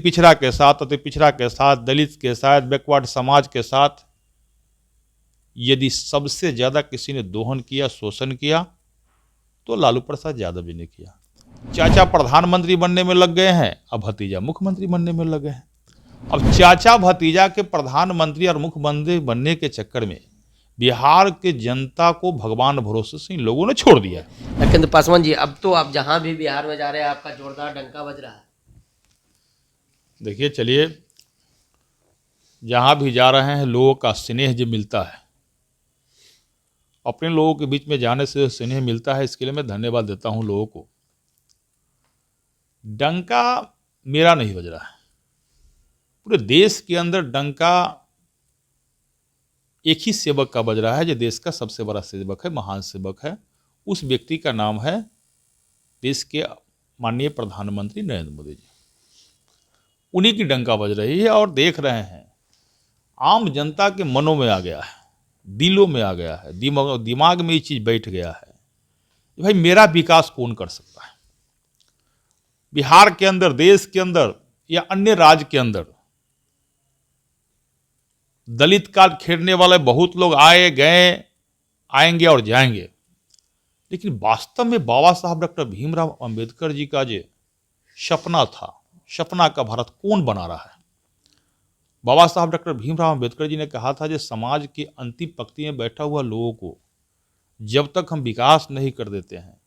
पिछड़ा के साथ, अति पिछड़ा के साथ, दलित के साथ, बैकवर्ड समाज के साथ यदि सबसे ज्यादा किसी ने दोहन किया, शोषण किया, तो लालू प्रसाद यादव जी ने किया। चाचा प्रधानमंत्री बनने में लग गए हैं, अब भतीजा मुख्यमंत्री बनने में लगे हैं। अब चाचा भतीजा के प्रधानमंत्री और मुख्यमंत्री बनने के चक्कर में बिहार के जनता को भगवान भरोसे से इन लोगों ने छोड़ दिया है। लखनऊ पासवान जी, अब तो आप जहां भी बिहार में जा रहे हैं आपका जोरदार डंका बज रहा है। देखिए, चलिए, जहां भी जा रहे हैं लोगों का स्नेह जो मिलता है, अपने लोगों के बीच में जाने से स्नेह मिलता है, इसके लिए मैं धन्यवाद देता हूं लोगों को। डंका मेरा नहीं बज रहा है, पूरे देश के अंदर डंका एक ही सेवक का बज रहा है, जो देश का सबसे बड़ा सेवक है, महान सेवक है। उस व्यक्ति का नाम है देश के माननीय प्रधानमंत्री नरेंद्र मोदी जी। उन्हीं की डंका बज रही है और देख रहे हैं आम जनता के मनों में आ गया है, दिलों में आ गया है, दिमाग में ये चीज बैठ गया है कि भाई मेरा विकास कौन कर सकता है। बिहार के अंदर, देश के अंदर या अन्य राज्य के अंदर दलित कार्ड खेलने वाले बहुत लोग आए गए, आएंगे और जाएंगे, लेकिन वास्तव में बाबा साहब डॉक्टर भीमराव अंबेडकर जी का जो सपना था, सपना का भारत कौन बना रहा है। बाबा साहब डॉक्टर भीमराव अंबेडकर जी ने कहा था, जो समाज की अंतिम पंक्ति में बैठा हुआ लोगों को जब तक हम विकास नहीं कर देते हैं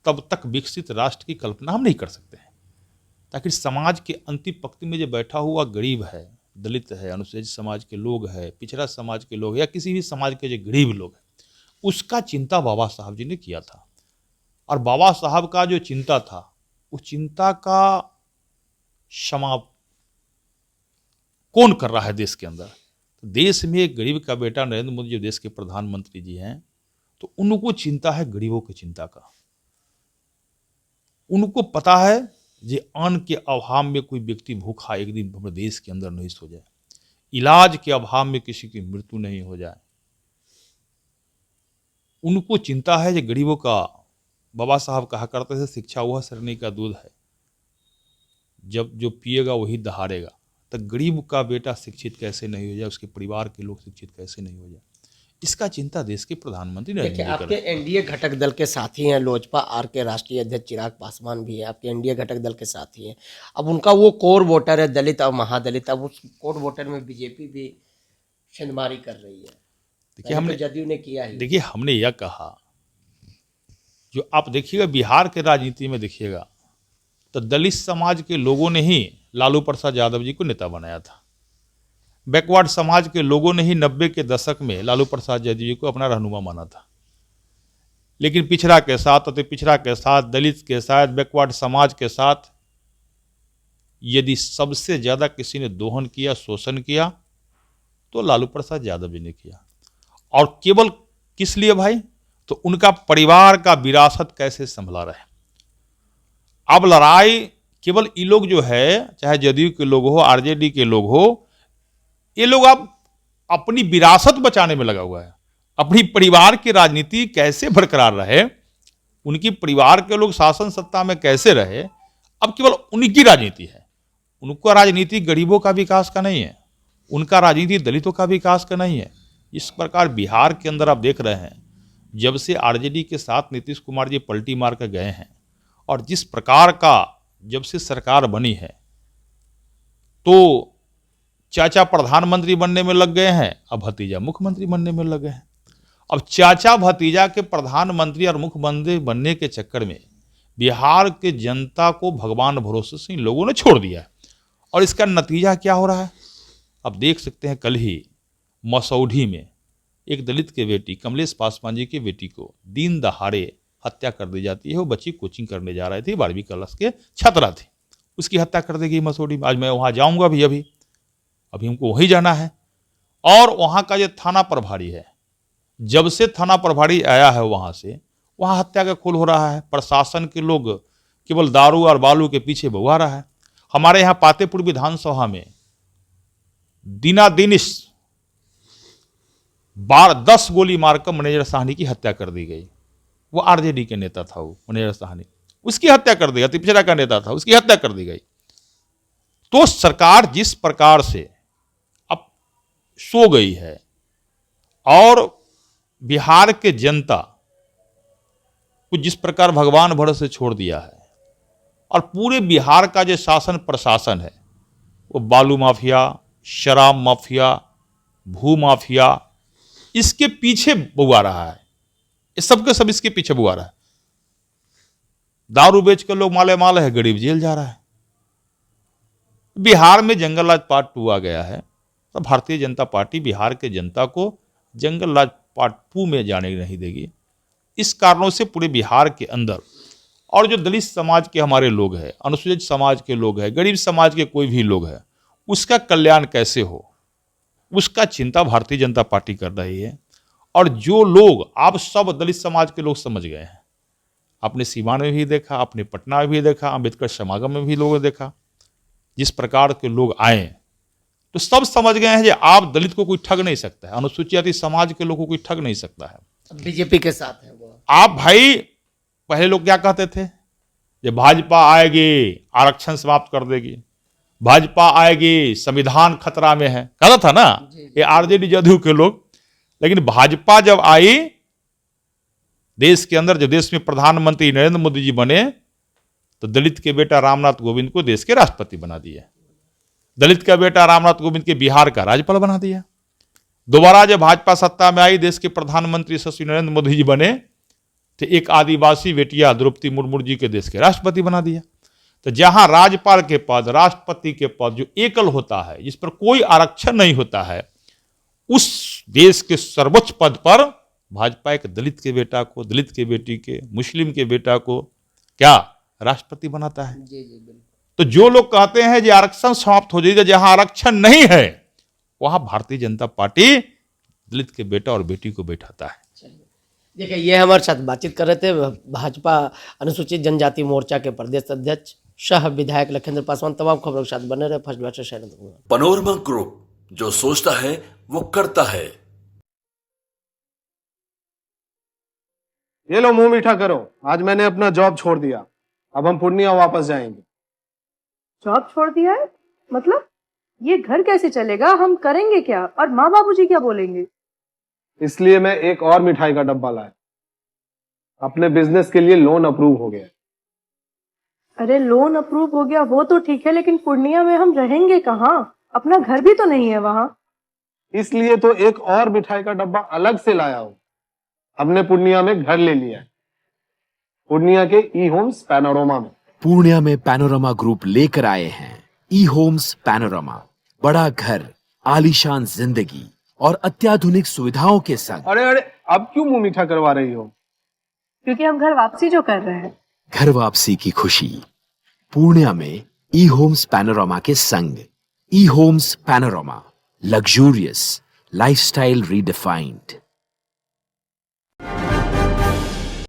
तब तक विकसित राष्ट्र की कल्पना हम नहीं कर सकते हैं। ताकि समाज के अंतिम पंक्ति में जो बैठा हुआ गरीब है, दलित है, अनुसूचित समाज के लोग है, पिछड़ा समाज के लोग या किसी भी समाज के जो गरीब लोग हैं, उसका चिंता बाबा साहब जी ने किया था। और बाबा साहब का जो चिंता था, उस चिंता का समाप्त कौन कर रहा है देश के अंदर। तो देश में एक गरीब का बेटा नरेंद्र मोदी जो देश के प्रधानमंत्री जी हैं, तो उनको चिंता है गरीबों की चिंता का। उनको पता है जे अन्न के अभाव में कोई व्यक्ति भूखा एक दिन हमारे देश के अंदर नहीं सो जाए, इलाज के अभाव में किसी की मृत्यु नहीं हो जाए। उनको चिंता है जो गरीबों का। बाबा साहब कहा करते थे, शिक्षा वह सरनी का दूध है, जब जो पिएगा वही दहाड़ेगा। तो गरीब का बेटा शिक्षित कैसे नहीं हो जाए, उसके परिवार के लोग शिक्षित कैसे नहीं हो जाए, इसका चिंता देश के प्रधानमंत्री नरेंद्र मोदी आपके एनडीए घटक दल के साथी हैं लोजपा आर के राष्ट्रीय अध्यक्ष चिराग पासवान भी है, आपके एनडीए घटक दल के साथी हैं। अब उनका वो कोर वोटर है दलित और महादलित, अब उस कोर वोटर में बीजेपी भी छिंदमारी कर रही है। देखिए, हमने जदयू ने किया ही। देखिए, हमने यह कहा, जो आप देखिएगा बिहार के राजनीति में देखिएगा, तो दलित समाज के लोगों ने ही लालू प्रसाद यादव जी को नेता बनाया था। बैकवर्ड समाज के लोगों ने ही 90 के दशक में लालू प्रसाद यादव जी को अपना रहनुमा माना था। लेकिन पिछड़ा के साथ, अति पिछड़ा के साथ, दलित के साथ, बैकवर्ड समाज के साथ यदि सबसे ज्यादा किसी ने दोहन किया, शोषण किया, तो लालू प्रसाद यादव जी ने किया। और केवल किस लिए भाई? तो उनका परिवार का विरासत कैसे संभला रहे। अब लड़ाई केवल ये लोग जो है, चाहे जदयू के लोग हो, आरजेडी के लोग हो, ये लोग अब अपनी विरासत बचाने में लगा हुआ है। अपनी परिवार की राजनीति कैसे बरकरार रहे, उनकी परिवार के लोग शासन सत्ता में कैसे रहे, अब केवल उनकी राजनीति है। उनका राजनीति गरीबों का विकास का नहीं है, उनका राजनीति दलितों का विकास का नहीं है। इस प्रकार बिहार के अंदर आप देख रहे हैं, जब से आरजेडी के साथ नीतीश कुमार जी पलटी मार कर गए हैं और जिस प्रकार का जब से सरकार बनी है, तो चाचा प्रधानमंत्री बनने में लग गए हैं, अब भतीजा मुख्यमंत्री बनने में लगे हैं। अब चाचा भतीजा के प्रधानमंत्री और मुख्यमंत्री बनने के चक्कर में बिहार के जनता को भगवान भरोसे से इन लोगों ने छोड़ दिया है। और इसका नतीजा क्या हो रहा है, अब देख सकते हैं। कल ही मसौढ़ी में एक दलित के बेटी, कमलेश पासवान जी की बेटी को दिन दहाड़े हत्या कर दी जाती है। वो बच्ची कोचिंग करने जा रही थी, 12वीं क्लास के छात्रा थी, उसकी हत्या कर दी गई मसौढ़ी में। आज मैं वहाँ जाऊँगा भी, अभी हमको वहीं जाना है। और वहाँ का जो थाना प्रभारी है, जब से थाना प्रभारी आया है वहाँ से, वहाँ हत्या का खून हो रहा है। प्रशासन के लोग केवल दारू और बालू के पीछे भगवा रहा है। हमारे यहाँ पातेपुर विधानसभा में दिनादिन 10 गोली मारकर मैनेजर साहनी की हत्या कर दी गई। वो आरजेडी के नेता था, वो मैनेजर साहनी, उसकी हत्या कर दी गई। पिछड़ा का नेता था, उसकी हत्या कर दी गई। तो सरकार जिस प्रकार से अब सो गई है और बिहार के जनता को जिस प्रकार भगवान भरोसे छोड़ दिया है और पूरे बिहार का जो शासन प्रशासन है वो बालू माफिया, शराब माफिया, भू माफिया, इसके पीछे बुआ रहा है। ये सबके सब इसके पीछे बुआ रहा है। दारू बेच कर लोग माले माल है, गरीब जेल जा रहा है। बिहार में जंगल राज पार्ट 2 आ गया है, तो भारतीय जनता पार्टी बिहार के जनता को जंगल राज पार्ट 2 में जाने नहीं देगी। इस कारणों से पूरे बिहार के अंदर और जो दलित समाज के हमारे लोग हैं, अनुसूचित समाज के लोग हैं, गरीब समाज के कोई भी लोग हैं, उसका कल्याण कैसे हो, उसका चिंता भारतीय जनता पार्टी कर रही है। और जो लोग आप सब दलित समाज के लोग समझ गए हैं, आपने सीवान में भी देखा, आपने पटना में भी देखा, अम्बेडकर समागम में भी लोगों ने देखा, जिस प्रकार के लोग आए तो सब समझ गए हैं कि आप दलित को कोई ठग नहीं सकता है, अनुसूचित जाति समाज के लोगों को कोई ठग नहीं सकता है। बीजेपी के साथ है वो। आप भाई, पहले लोग क्या कहते थे, जब भाजपा आएगी आरक्षण समाप्त कर देगी, भाजपा आएगी संविधान खतरा में है, कहता था ना ये आरजेडी जदयू के लोग। लेकिन भाजपा जब आई देश के अंदर, जब देश में प्रधानमंत्री नरेंद्र मोदी जी बने, तो दलित के बेटा रामनाथ कोविंद को देश के राष्ट्रपति बना दिया, दलित का बेटा रामनाथ कोविंद के बिहार का राज्यपाल बना दिया। दोबारा जब भाजपा सत्ता में आई, देश के प्रधानमंत्री यशस्वी नरेंद्र मोदी जी बने, तो एक आदिवासी बेटिया द्रौपदी मुर्मू जी के देश के राष्ट्रपति बना दिया। तो जहां राज्यपाल के पद, राष्ट्रपति के पद जो एकल होता है, जिस पर कोई आरक्षण नहीं होता है, उस देश के सर्वोच्च पद पर भाजपा एक दलित के बेटा को, दलित के बेटी के, मुस्लिम के बेटा को क्या राष्ट्रपति बनाता है। जी जी बिल्कुल। तो जो लोग कहते हैं कि आरक्षण समाप्त हो जाएगा, जहां आरक्षण नहीं है वहां भारतीय जनता पार्टी दलित के बेटा और बेटी को बैठाता है। देखिए, ये हमारे साथ बातचीत कर रहे थे भाजपा अनुसूचित जनजाति मोर्चा के प्रदेश अध्यक्ष सह विधायक लखिंद्र पासवान। तमाम खबरों के साथ बने रहे फर्स्ट बार से। पैनोरमा ग्रुप, जो सोचता है वो करता है। ये लो मुंह मीठा करो, आज मैंने अपना जॉब छोड़ दिया, अब हम पूर्णिया वापस जाएंगे। जॉब छोड़ दिया है? मतलब ये घर कैसे चलेगा? हम करेंगे क्या? और माँ बाबूजी क्या बोलेंगे? इसलिए मैं एक और मिठाई का डब्बा लाया, अपने बिजनेस के लिए लोन अप्रूव हो गया। अरे लोन अप्रूव हो गया वो तो ठीक है, लेकिन पूर्णिया में हम रहेंगे कहाँ? अपना घर भी तो नहीं है वहाँ। इसलिए तो एक और मिठाई का डब्बा अलग से लाया हूं। हमने पूर्णिया में घर ले लिया है, पूर्णिया के ई होम्स पैनोरमा में। पूर्णिया में पैनोरमा ग्रुप लेकर आए हैं ई होम्स पैनोरमा। बड़ा घर, आलीशान जिंदगी और अत्याधुनिक सुविधाओं के संग। अरे अरे, अब क्यों मुंह मीठा करवा रही हो? क्योंकि हम घर वापसी जो कर रहे हैं। घर वापसी की खुशी पूर्णिया में ई होम्स पैनोरमा के संग। ई homes panorama, luxurious lifestyle redefined.